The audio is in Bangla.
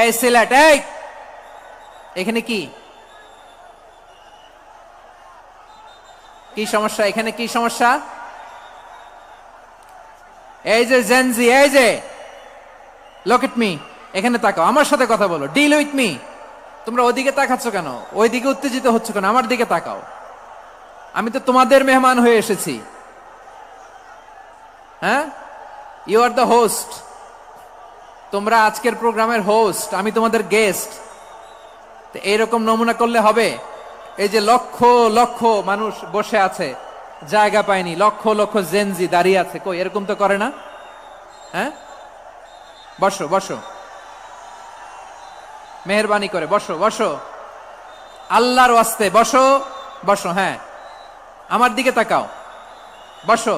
এই সিলেট, এই এখানে কি কি সমস্যা? এখানে কি সমস্যা? এই যে জেনজি, এই যে লুক এট মি, এখানে তাকাও, আমার সাথে কথা বলো, ডিল উইথ মি। তোমরা ওইদিকে তাকাচ্ছ কেন? ওইদিকে উত্তেজিত হচ্ছ কেন? আমার দিকে তাকাও, আমি তো তোমাদের মেহমান হয়ে এসেছি। হ্যাঁ, ইউ আর দ্য হোস্ট। তোমরা আজকের প্রোগ্রামের হোস্ট, আমি তোমাদের গেস্ট। তো এইরকম নমুনা করলে হবে? এই যে লক্ষ লক্ষ মানুষ বসে আছে, জায়গা পায়নি, লক্ষ লক্ষ জেনজি দাঁড়িয়ে আছে, কই এরকম তো করে না? হ্যাঁ, বসো বসো, মেহেরবানি করে বসো বসো, আল্লাহর ওয়াস্তে বসো বসো। হ্যাঁ, আমার দিকে তাকাও, বসো।